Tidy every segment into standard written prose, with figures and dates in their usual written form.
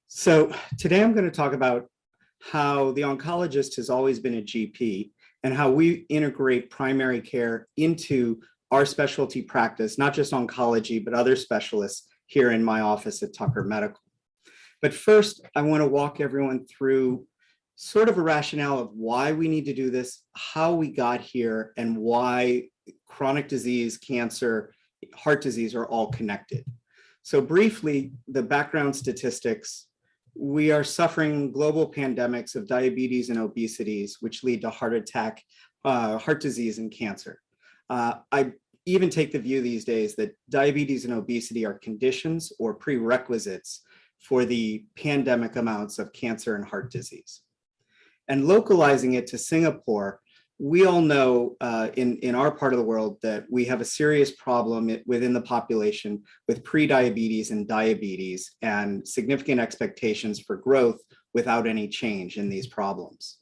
So today I'm going to talk about how the oncologist has always been a GP and how we integrate primary care into our specialty practice, not just oncology, but other specialists here in my office at Tucker Medical. But first, I want to walk everyone through sort of a rationale of why we need to do this, how we got here, and why chronic disease, cancer, heart disease are all connected. So briefly, the background statistics. We are suffering global pandemics of diabetes and obesities, which lead to heart attack, heart disease, and cancer. I even take the view these days that diabetes and obesity are conditions or prerequisites for the pandemic amounts of cancer and heart disease. And localizing it to Singapore, we all know in our part of the world that we have a serious problem within the population with prediabetes and diabetes and significant expectations for growth without any change in these problems.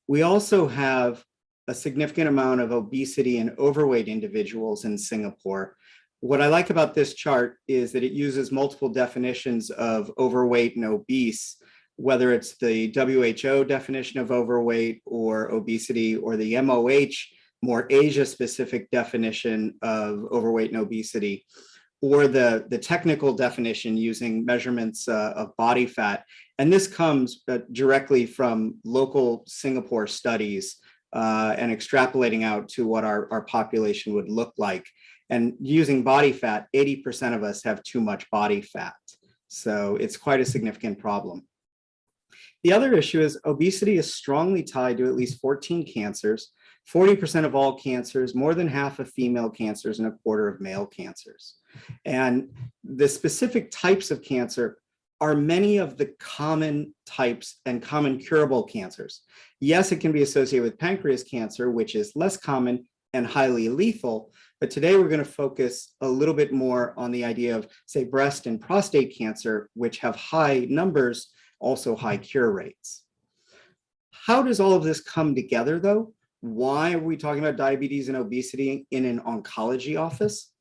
We also have a significant amount of obesity and overweight individuals in Singapore. What I like about this chart is that it uses multiple definitions of overweight and obese, whether it's the WHO definition of overweight or obesity, or the MOH, more Asia-specific definition of overweight and obesity, or the technical definition using measurements of body fat. And this comes directly from local Singapore studies and extrapolating out to what our population would look like. And using body fat, 80% of us have too much body fat. So it's quite a significant problem. The other issue is obesity is strongly tied to at least 14 cancers, 40% of all cancers, more than half of female cancers, and a quarter of male cancers. And the specific types of cancer are many of the common types and common curable cancers. Yes, it can be associated with pancreas cancer, which is less common and highly lethal, but today we're going to focus a little bit more on the idea of, say, breast and prostate cancer, which have high numbers, also high cure rates. How does all of this come together, though? Why are we talking about diabetes and obesity in an oncology office?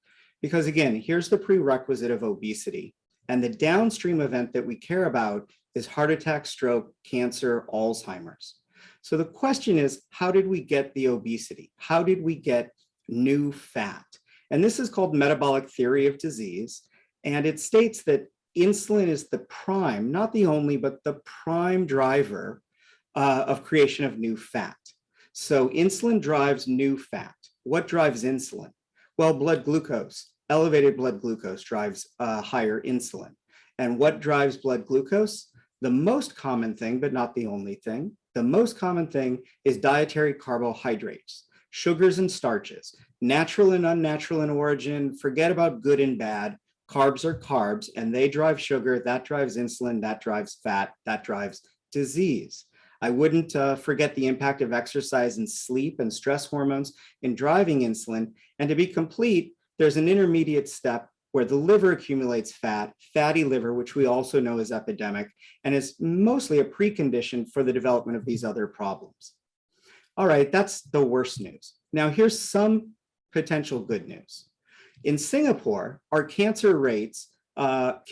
Because again, here's the prerequisite of obesity. And the downstream event that we care about is heart attack, stroke, cancer, Alzheimer's. So the question is, how did we get the obesity? How did we get new fat? And this is called metabolic theory of disease. And it states that insulin is the prime, not the only, but the prime driver of creation of new fat. So insulin drives new fat. What drives insulin? Well, blood glucose. Elevated blood glucose drives higher insulin. And what drives blood glucose? The most common thing, but not the only thing, the most common thing is dietary carbohydrates, sugars and starches, natural and unnatural in origin, forget about good and bad. Carbs are carbs, and they drive sugar, that drives insulin, that drives fat, that drives disease. I wouldn't forget the impact of exercise and sleep and stress hormones in driving insulin. And to be complete, there's an intermediate step where the liver accumulates fat, fatty liver, which we also know is epidemic, and is mostly a precondition for the development of these other problems. All right, that's the worst news. Now here's some potential good news. In Singapore, our cancer rates survival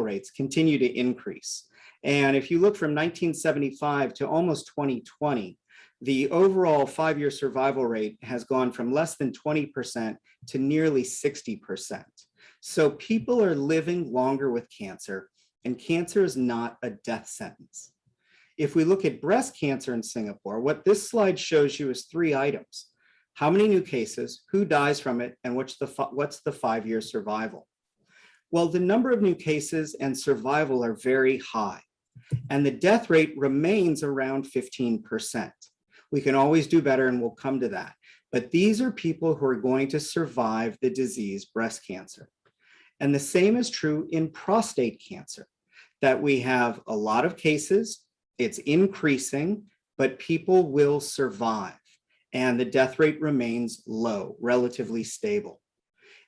rates continue to increase. And if you look from 1975 to almost 2020, the overall 5-year survival rate has gone from less than 20% to nearly 60%. So people are living longer with cancer, and cancer is not a death sentence. If we look at breast cancer in Singapore, what this slide shows you is 3 items. How many new cases, who dies from it, and what's the 5-year survival? Well, the number of new cases and survival are very high, and the death rate remains around 15%. We can always do better, and we'll come to that. But these are people who are going to survive the disease breast cancer. And the same is true in prostate cancer, that we have a lot of cases, it's increasing, but people will survive. And the death rate remains low, relatively stable.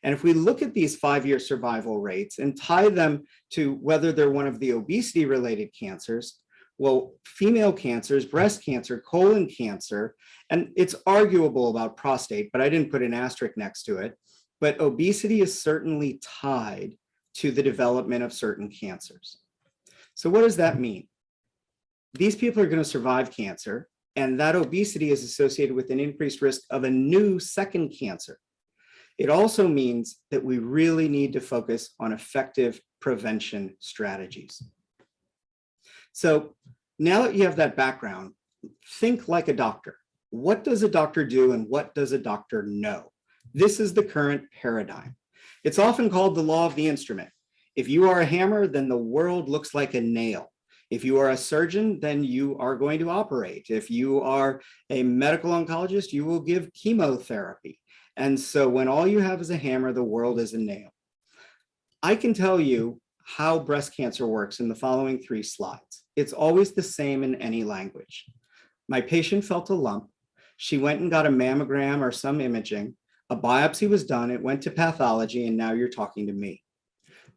And if we look at these 5-year survival rates and tie them to whether they're one of the obesity-related cancers, well, female cancers, breast cancer, colon cancer, and it's arguable about prostate, but I didn't put an asterisk next to it, but obesity is certainly tied to the development of certain cancers. So what does that mean? These people are going to survive cancer, and that obesity is associated with an increased risk of a new second cancer. It also means that we really need to focus on effective prevention strategies. So now that you have that background, think like a doctor. What does a doctor do and what does a doctor know? This is the current paradigm. It's often called the law of the instrument. If you are a hammer, then the world looks like a nail. If you are a surgeon, then you are going to operate. If you are a medical oncologist, you will give chemotherapy. And so when all you have is a hammer, the world is a nail. I can tell you how breast cancer works in the following 3 slides. It's always the same in any language. My patient felt a lump. She went and got a mammogram or some imaging. A biopsy was done. It went to pathology, and now you're talking to me.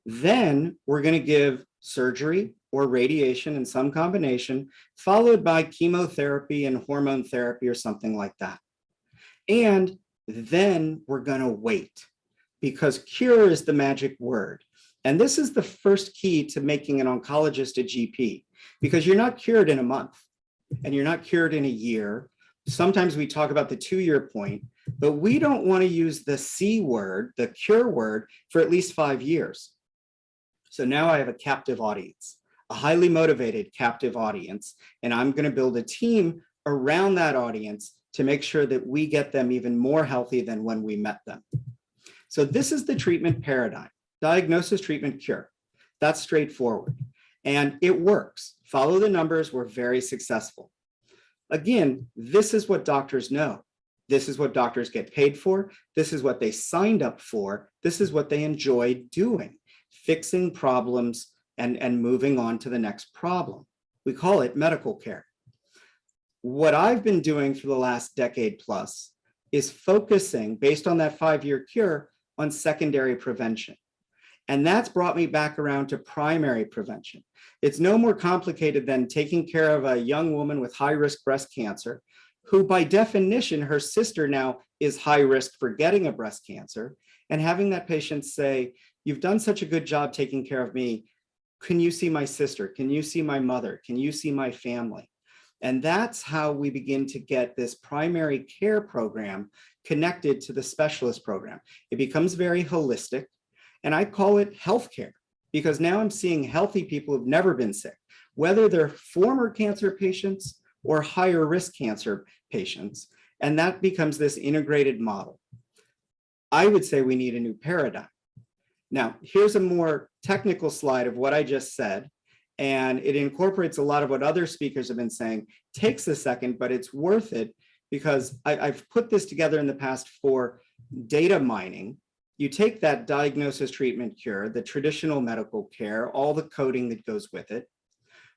Then we're going to give surgery or radiation in some combination, followed by chemotherapy and hormone therapy or something like that. And then we're going to wait, because cure is the magic word. And this is the first key to making an oncologist a GP, because you're not cured in a month and you're not cured in a year. Sometimes we talk about the 2-year point, but we don't want to use the C word, the cure word, for at least 5 years. So now I have a captive audience, a highly motivated captive audience, and I'm going to build a team around that audience to make sure that we get them even more healthy than when we met them. So this is the treatment paradigm: diagnosis, treatment, cure. That's straightforward. And it works. Follow the numbers. We're very successful. Again, this is what doctors know. This is what doctors get paid for. This is what they signed up for. This is what they enjoy doing: fixing problems and moving on to the next problem. We call it medical care. What I've been doing for the last decade plus is focusing, based on that 5-year cure, on secondary prevention. And that's brought me back around to primary prevention. It's no more complicated than taking care of a young woman with high-risk breast cancer, who by definition, her sister now is high risk for getting a breast cancer, and having that patient say, "You've done such a good job taking care of me. Can you see my sister? Can you see my mother? Can you see my family?" And that's how we begin to get this primary care program connected to the specialist program. It becomes very holistic, and I call it healthcare, because now I'm seeing healthy people who've never been sick, whether they're former cancer patients or higher risk cancer patients, and that becomes this integrated model. I would say we need a new paradigm. Now, here's a more technical slide of what I just said, and it incorporates a lot of what other speakers have been saying. Takes a second, but it's worth it, because I've put this together in the past for data mining. You take that diagnosis, treatment, cure, the traditional medical care, all the coding that goes with it,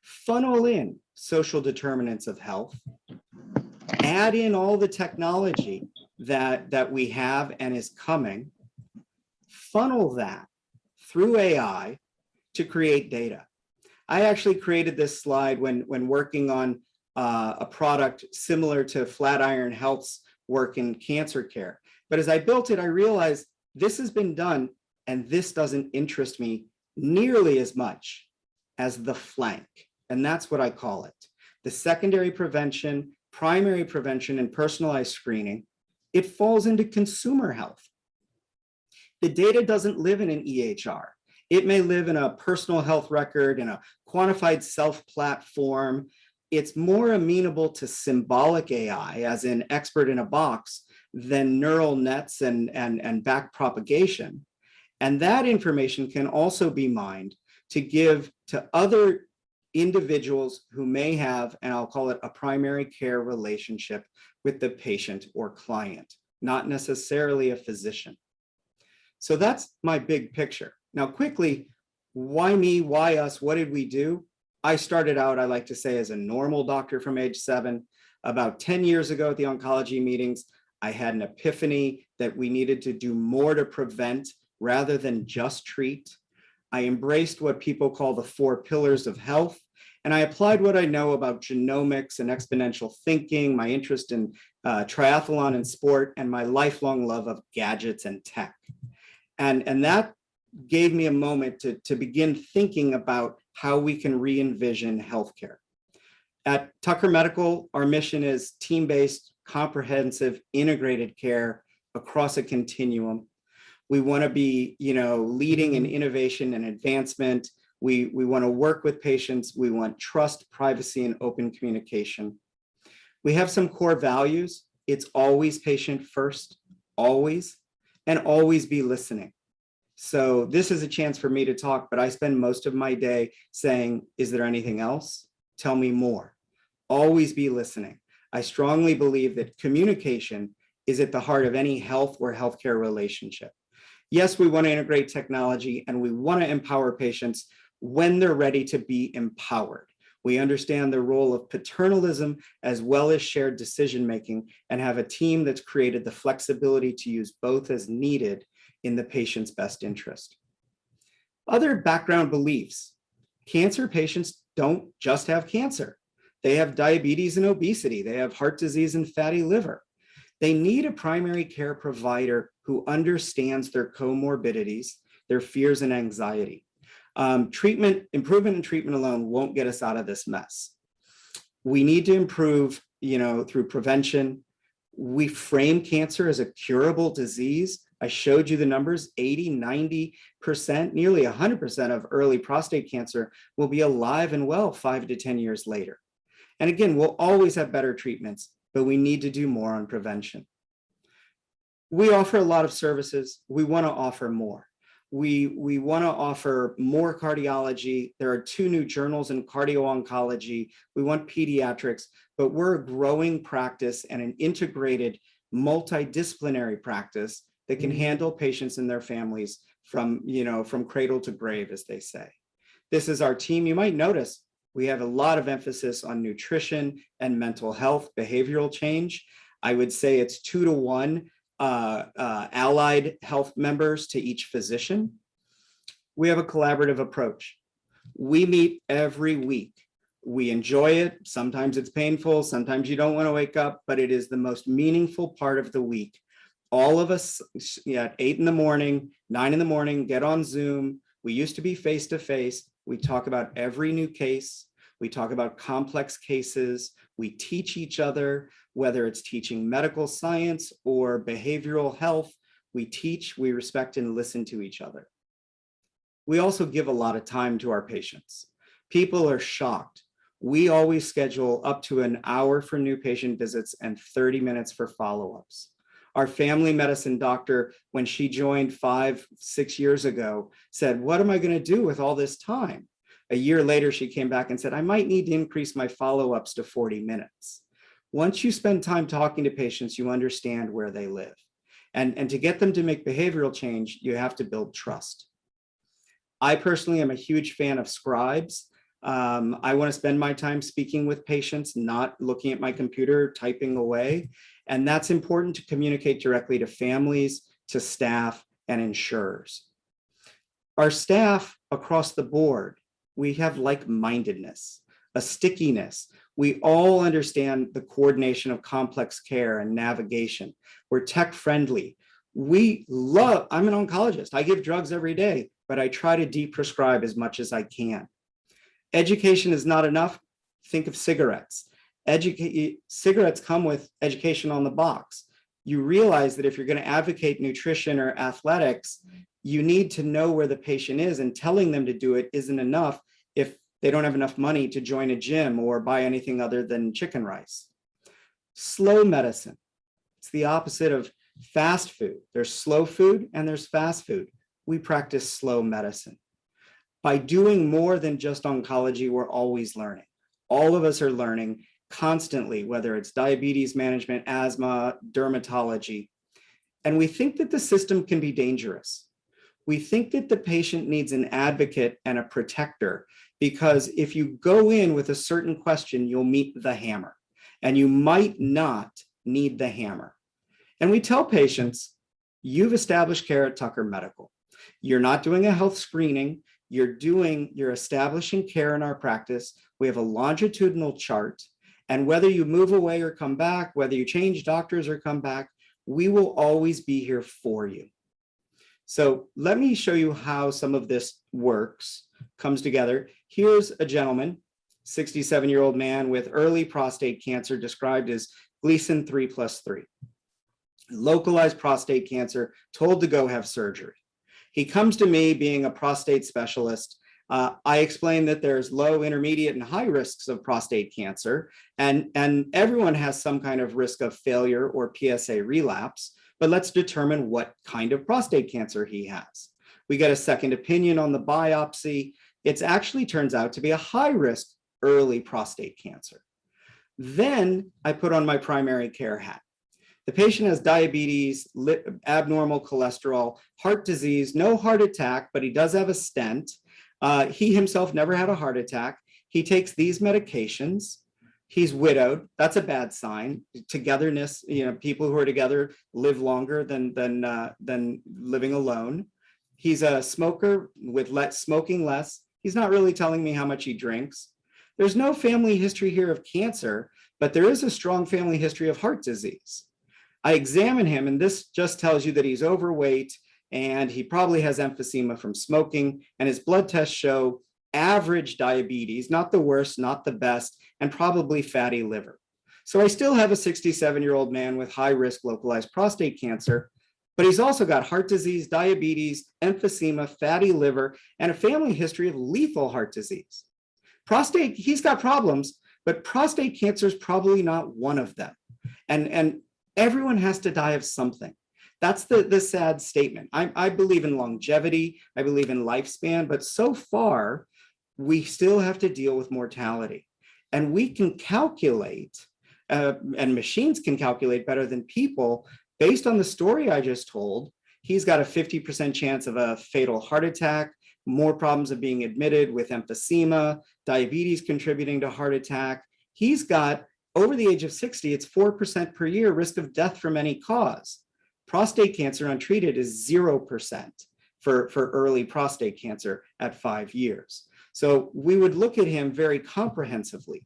funnel in social determinants of health, add in all the technology that we have and is coming, funnel that through AI to create data. I actually created this slide when working on a product similar to Flatiron Health's work in cancer care. But as I built it, I realized this has been done, and this doesn't interest me nearly as much as the flank. And that's what I call it: the secondary prevention, primary prevention, and personalized screening. It falls into consumer health. The data doesn't live in an EHR. It may live in a personal health record, in a quantified self platform. It's more amenable to symbolic AI, as in expert in a box, than neural nets and back propagation. And that information can also be mined to give to other individuals who may have, and I'll call it, a primary care relationship with the patient or client, not necessarily a physician. So that's my big picture. Now, quickly, why me? Why us? What did we do? I started out, I like to say, as a normal doctor from age 7. About 10 years ago at the oncology meetings, I had an epiphany that we needed to do more to prevent rather than just treat. I embraced what people call the 4 pillars of health, and I applied what I know about genomics and exponential thinking, my interest in triathlon and sport, and my lifelong love of gadgets and tech. And that gave me a moment to begin thinking about how we can re-envision healthcare. At Tucker Medical, our mission is team-based, comprehensive, integrated care across a continuum. We want to be, leading in innovation and advancement. We want to work with patients. We want trust, privacy, and open communication. We have some core values. It's always patient first, always, and always be listening. So this is a chance for me to talk, but I spend most of my day saying, is there anything else? Tell me more. Always be listening. I strongly believe that communication is at the heart of any health or healthcare relationship. Yes, we want to integrate technology and we want to empower patients when they're ready to be empowered. We understand the role of paternalism as well as shared decision-making and have a team that's created the flexibility to use both as needed in the patient's best interest. Other background beliefs. Cancer patients don't just have cancer. They have diabetes and obesity. They have heart disease and fatty liver. They need a primary care provider who understands their comorbidities, their fears and anxiety. Improvement in treatment alone won't get us out of this mess. We need to improve, through prevention. We frame cancer as a curable disease. I showed you the numbers, 80, 90%, nearly 100% of early prostate cancer will be alive and well 5 to 10 years later. And again, we'll always have better treatments, but we need to do more on prevention. We offer a lot of services. We want to offer more. We want to offer more cardiology. There are 2 new journals in cardio-oncology. We want pediatrics, but we're a growing practice and an integrated multidisciplinary practice that can handle patients and their families from cradle to grave, as they say. This is our team. You might notice we have a lot of emphasis on nutrition and mental health, behavioral change. I would say it's 2 to 1 allied health members to each physician. We have a collaborative approach. We meet every week. We enjoy it. Sometimes it's painful. Sometimes you don't want to wake up, but it is the most meaningful part of the week. All of us at 8 in the morning, 9 in the morning, get on Zoom. We used to be face-to-face. We talk about every new case. We talk about complex cases. We teach each other, whether it's teaching medical science or behavioral health. We teach, we respect, and listen to each other. We also give a lot of time to our patients. People are shocked. We always schedule up to an hour for new patient visits and 30 minutes for follow-ups. Our family medicine doctor, when she joined 5, 6 years ago, said, what am I going to do with all this time? A year later, she came back and said, I might need to increase my follow-ups to 40 minutes. Once you spend time talking to patients, you understand where they live. And to get them to make behavioral change, you have to build trust. I personally am a huge fan of scribes. I want to spend my time speaking with patients, not looking at my computer, typing away. And that's important to communicate directly to families, to staff, and insurers. Our staff across the board, we have like-mindedness, a stickiness. We all understand the coordination of complex care and navigation. We're tech-friendly. I'm an oncologist. I give drugs every day, but I try to de-prescribe as much as I can. Education is not enough. Think of cigarettes. Cigarettes come with education on the box. You realize that if you're going to advocate nutrition or athletics, you need to know where the patient is, and telling them to do it isn't enough if they don't have enough money to join a gym or buy anything other than chicken rice. Slow medicine. It's the opposite of fast food. There's slow food and there's fast food. We practice slow medicine. By doing more than just oncology, we're always learning. All of us are learning constantly, whether it's diabetes management, asthma, dermatology. And we think that the system can be dangerous. We think that the patient needs an advocate and a protector, because if you go in with a certain question, you'll meet the hammer, and you might not need the hammer. And we tell patients, you've established care at Tucker Medical. You're not doing a health screening. You're establishing care in our practice. We have a longitudinal chart, and whether you move away or come back, whether you change doctors or come back, we will always be here for you. So let me show you how some of this works, comes together. Here's a gentleman, 67-year-old man with early prostate cancer described as Gleason 3+3. Localized prostate cancer, told to go have surgery. He comes to me being a prostate specialist. I explain that there's low, intermediate, and high risks of prostate cancer, and everyone has some kind of risk of failure or PSA relapse, but let's determine what kind of prostate cancer he has. We get a second opinion on the biopsy. It actually turns out to be a high risk early prostate cancer. Then I put on my primary care hat. The patient has diabetes, abnormal cholesterol, heart disease, no heart attack, but he does have a stent. He himself never had a heart attack. He takes these medications. He's widowed. That's a bad sign. Togetherness, people who are together live longer than living alone. He's a smoker with smoking less. He's not really telling me how much he drinks. There's no family history here of cancer, but there is a strong family history of heart disease. I examine him, and this just tells you that he's overweight and he probably has emphysema from smoking, and his blood tests show average diabetes, not the worst, not the best, and probably fatty liver. So I still have a 67-year-old man with high risk localized prostate cancer, but he's also got heart disease, diabetes, emphysema, fatty liver, and a family history of lethal heart disease. Prostate, he's got problems, but prostate cancer is probably not one of them. And everyone has to die of something. That's the sad statement. I believe in longevity, I believe in lifespan, but so far, we still have to deal with mortality. And we can calculate, and machines can calculate better than people, based on the story I just told. He's got a 50% chance of a fatal heart attack, more problems of being admitted with emphysema, diabetes contributing to heart attack. He's got, over the age of 60, it's 4% per year risk of death from any cause. Prostate cancer untreated is 0% for early prostate cancer at 5 years. So we would look at him very comprehensively.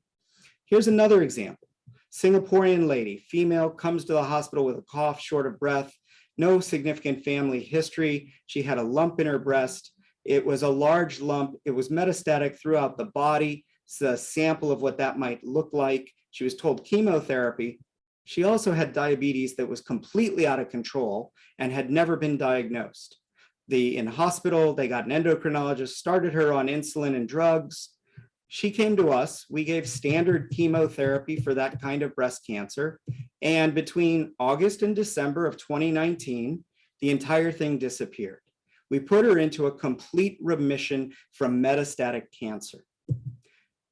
Here's another example. Singaporean lady, female, comes to the hospital with a cough, short of breath, no significant family history. She had a lump in her breast. It was a large lump. It was metastatic throughout the body. It's a sample of what that might look like. She was told chemotherapy. She also had diabetes that was completely out of control and had never been diagnosed. In hospital, they got an endocrinologist, started her on insulin and drugs. She came to us. We gave standard chemotherapy for that kind of breast cancer. And between August and December of 2019, the entire thing disappeared. We put her into a complete remission from metastatic cancer.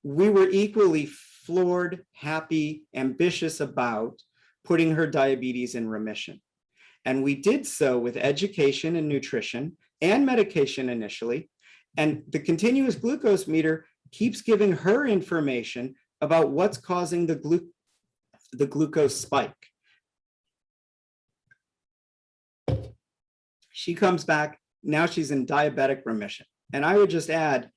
We were equally floored, happy, ambitious about putting her diabetes in remission. And we did so with education and nutrition and medication initially. And the continuous glucose meter keeps giving her information about what's causing the glucose spike. She comes back, now she's in diabetic remission. And I would just add,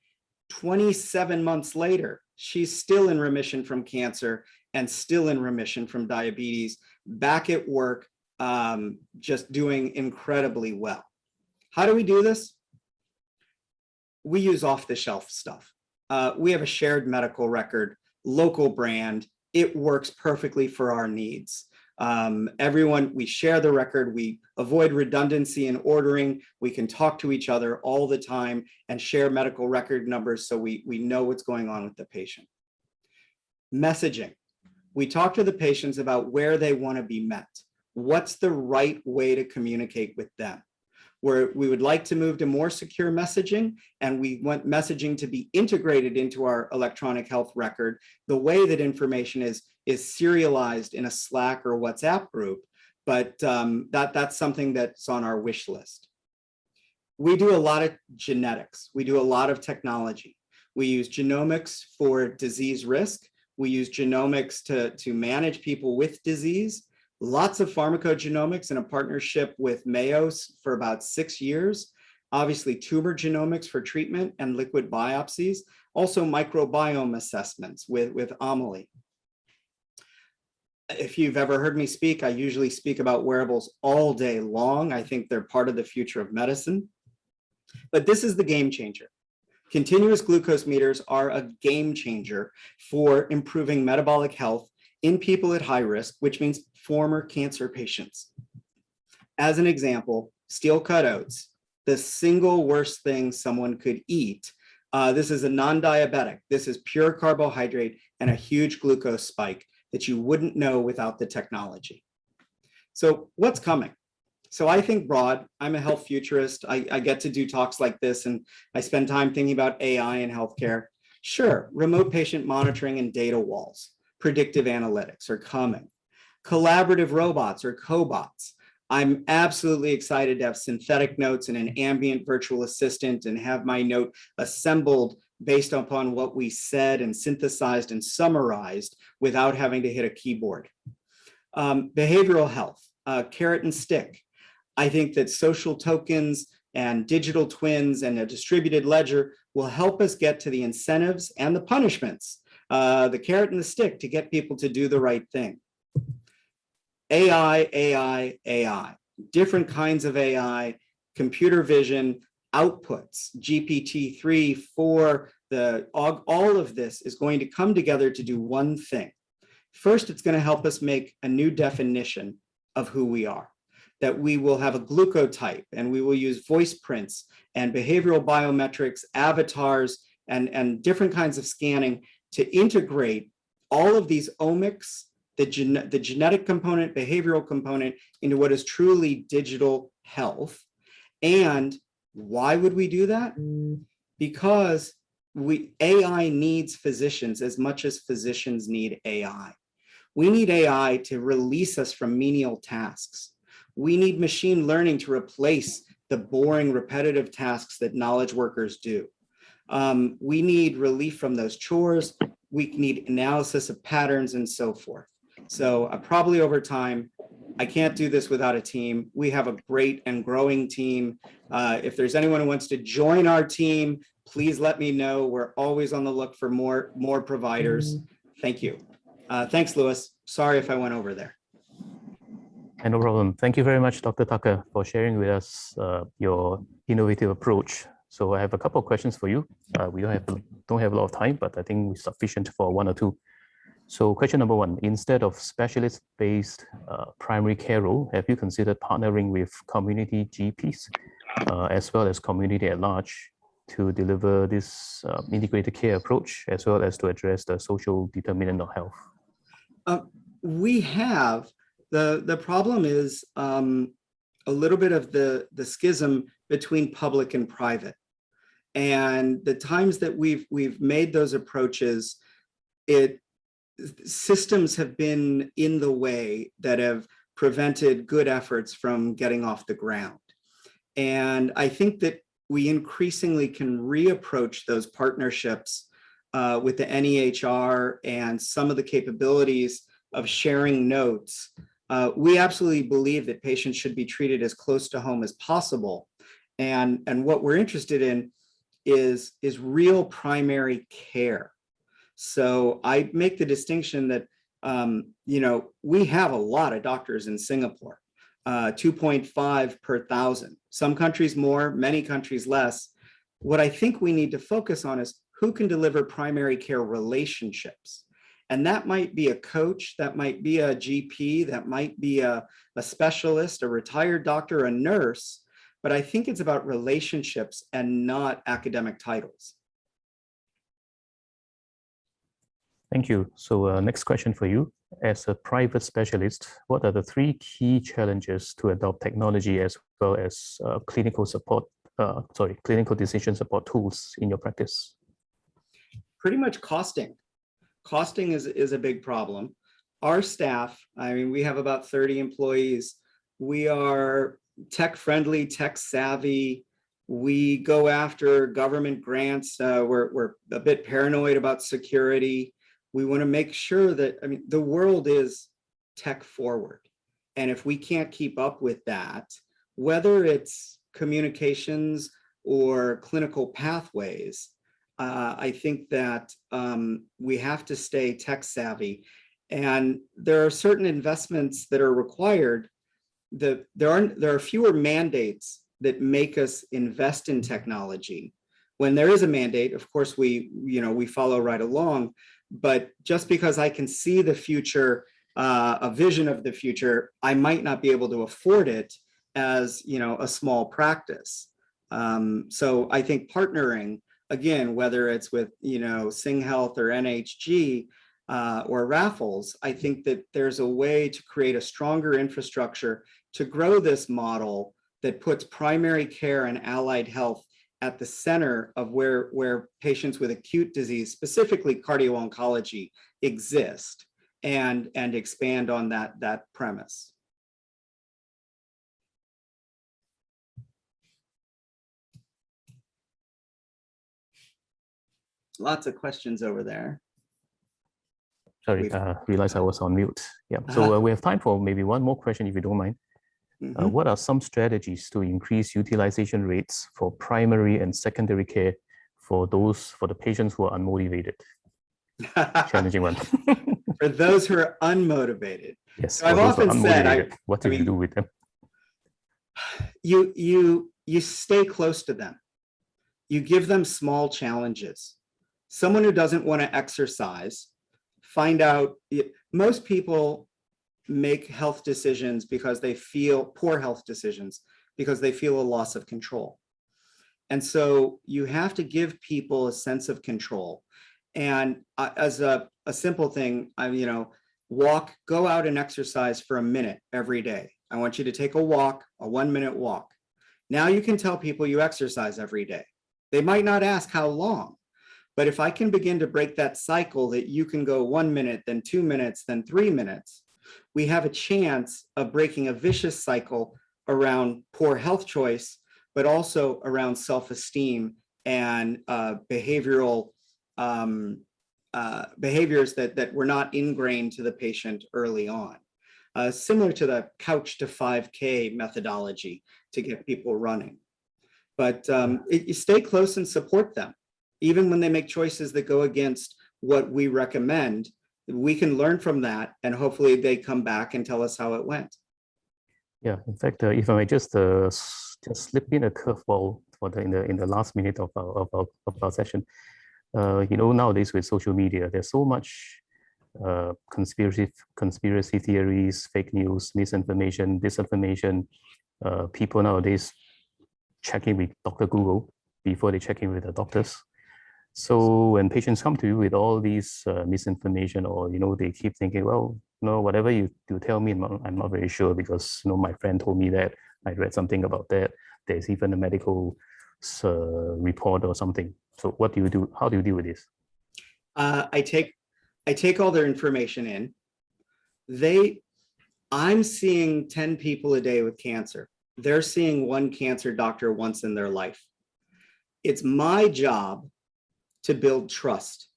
27 months later, she's still in remission from cancer and still in remission from diabetes, back at work, just doing incredibly well. How do we do this? We use off-the-shelf stuff. We have a shared medical record, local brand. It works perfectly for our needs. We share the record, we avoid redundancy in ordering, we can talk to each other all the time and share medical record numbers so we know what's going on with the patient. Messaging. We talk to the patients about where they want to be met. What's the right way to communicate with them? We would like to move to more secure messaging, and we want messaging to be integrated into our electronic health record the way that information is serialized in a Slack or WhatsApp group, but that's something that's on our wish list. We do a lot of genetics. We do a lot of technology. We use genomics for disease risk. We use genomics to manage people with disease. Lots of pharmacogenomics in a partnership with Mayo for about 6 years. Obviously, tumor genomics for treatment and liquid biopsies. Also, microbiome assessments with Amelie. If you've ever heard me speak, I usually speak about wearables all day long. I think they're part of the future of medicine. But this is the game changer. Continuous glucose meters are a game changer for improving metabolic health in people at high risk, which means former cancer patients. As an example, steel-cut oats, the single worst thing someone could eat. This is a non-diabetic. This is pure carbohydrate and a huge glucose spike that you wouldn't know without the technology. So what's coming? So I think broad. I'm a health futurist. I get to do talks like this, and I spend time thinking about AI in healthcare. Sure, remote patient monitoring and data walls, predictive analytics are coming. Collaborative robots or cobots. I'm absolutely excited to have synthetic notes and an ambient virtual assistant and have my note assembled based upon what we said and synthesized and summarized without having to hit a keyboard. Behavioral health, carrot and stick. I think that social tokens and digital twins and a distributed ledger will help us get to the incentives and the punishments, the carrot and the stick to get people to do the right thing. AI, different kinds of AI, computer vision, outputs, GPT-3, 4, all of this is going to come together to do one thing. First, it's going to help us make a new definition of who we are, that we will have a glucotype and we will use voice prints and behavioral biometrics, avatars, and different kinds of scanning to integrate all of these omics, the genetic component, behavioral component into what is truly digital health. And why would we do that? Because AI needs physicians as much as physicians need AI. We need AI to release us from menial tasks. We need machine learning to replace the boring, repetitive tasks that knowledge workers do. We need relief from those chores. We need analysis of patterns and so forth. So probably over time, I can't do this without a team. We have a great and growing team. If there's anyone who wants to join our team, please let me know. We're always on the look for more providers. Thank you. Thanks, Louis. Sorry if I went over there. No problem. Thank you very much, Dr. Tucker, for sharing with us your innovative approach. So I have a couple of questions for you. We don't have a lot of time, but I think it's sufficient for one or two. So question number one, instead of specialist-based primary care role, have you considered partnering with community GPs as well as community at large to deliver this integrated care approach as well as to address the social determinant of health? We have. The problem is a little bit of the schism between public and private. And the times that we've made those approaches, systems have been in the way that have prevented good efforts from getting off the ground. And I think that we increasingly can reapproach those partnerships with the NEHR and some of the capabilities of sharing notes. We absolutely believe that patients should be treated as close to home as possible. And what we're interested in is real primary care. So I make the distinction that, we have a lot of doctors in Singapore, 2.5 per thousand, some countries more, many countries less. What I think we need to focus on is who can deliver primary care relationships. And that might be a coach, that might be a GP, that might be a specialist, a retired doctor, a nurse. But I think it's about relationships and not academic titles. Thank you. So next question for you. As a private specialist, what are the 3 key challenges to adopt technology as well as clinical decision support tools in your practice? Pretty much costing. Costing is a big problem. Our staff, I mean, we have about 30 employees. We are tech friendly, tech savvy. We go after government grants. We're a bit paranoid about security. We want to make sure that, I mean, the world is tech forward. And if we can't keep up with that, whether it's communications or clinical pathways, I think that we have to stay tech savvy. And there are certain investments that are required. There are fewer mandates that make us invest in technology. When there is a mandate, of course, we follow right along. But just because I can see the future, a vision of the future, I might not be able to afford it as a small practice. So I think partnering, again, whether it's with Sing Health or NHG or Raffles, I think that there's a way to create a stronger infrastructure to grow this model that puts primary care and allied health at the center of where patients with acute disease, specifically cardio-oncology, exist, and expand on that premise. Lots of questions over there. Sorry, realized I was on mute. Yeah, so we have time for maybe one more question, if you don't mind. What are some strategies to increase utilization rates for primary and secondary care for the patients who are unmotivated? Challenging one. For those who are unmotivated. Yes, so I've often said, what do you do with them? You stay close to them. You give them small challenges. Someone who doesn't want to exercise, find out, most people make health decisions because they feel poor health decisions because they feel a loss of control. And so you have to give people a sense of control. And as a simple thing, go out and exercise for a minute every day. I want you to take a walk, a 1-minute walk. Now you can tell people you exercise every day. They might not ask how long, but if I can begin to break that cycle that you can go 1 minute, then 2 minutes, then 3 minutes, we have a chance of breaking a vicious cycle around poor health choice, but also around self-esteem and behavioral behaviors that were not ingrained to the patient early on. Similar to the couch to 5K methodology to get people running. But you stay close and support them. Even when they make choices that go against what we recommend, we can learn from that, and hopefully they come back and tell us how it went. Yeah, in fact, if I may just slip in a curveball in the last minute of our session. Nowadays with social media, there's so much conspiracy theories, fake news, misinformation, disinformation. People nowadays checking with Dr. Google before they check in with the doctors. So when patients come to you with all these misinformation, or they keep thinking, well, whatever you tell me, I'm not very sure because my friend told me that, I read something about that. There's even a medical report or something. So what do you do? How do you deal with this? I take all their information in. I'm seeing 10 people a day with cancer. They're seeing one cancer doctor once in their life. It's my job to build trust.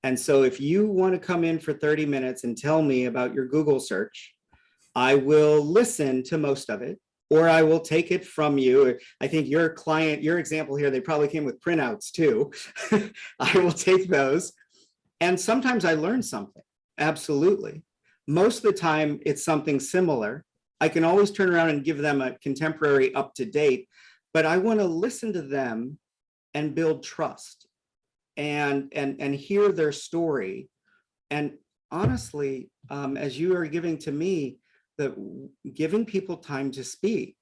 And so if you want to come in for 30 minutes and tell me about your Google search, I will listen to most of it, or I will take it from you. I think your example here, they probably came with printouts too. I will take those. And sometimes I learn something, absolutely. Most of the time it's something similar. I can always turn around and give them a contemporary up to date, but I want to listen to them and build trust and hear their story. And honestly, as you are giving to me, that giving people time to speak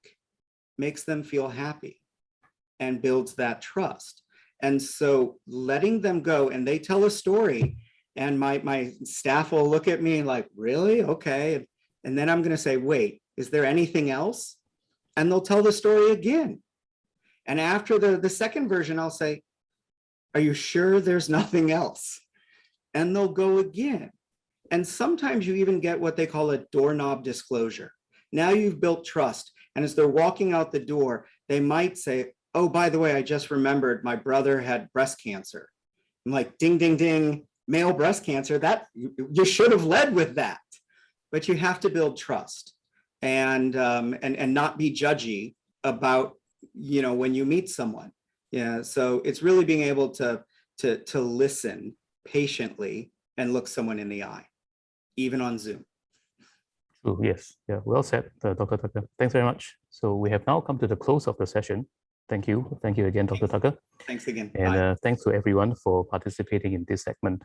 makes them feel happy and builds that trust. And so letting them go, and they tell a story, and my staff will look at me like, really? Okay. And then I'm going to say, wait, is there anything else? And they'll tell the story again. And after the second version, I'll say, are you sure there's nothing else? And they'll go again. And sometimes you even get what they call a doorknob disclosure. Now you've built trust. And as they're walking out the door, they might say, oh, by the way, I just remembered my brother had breast cancer. I'm like, ding, ding, ding, male breast cancer. That you should have led with that. But you have to build trust and not be judgy about, when you meet someone. Yeah, so it's really being able to listen patiently and look someone in the eye. even on Zoom. True, yes. Yeah, well said, Dr. Tucker. Thanks very much. So we have now come to the close of the session. Thank you. Thank you again, Dr. Tucker. Thanks again. And thanks to everyone for participating in this segment.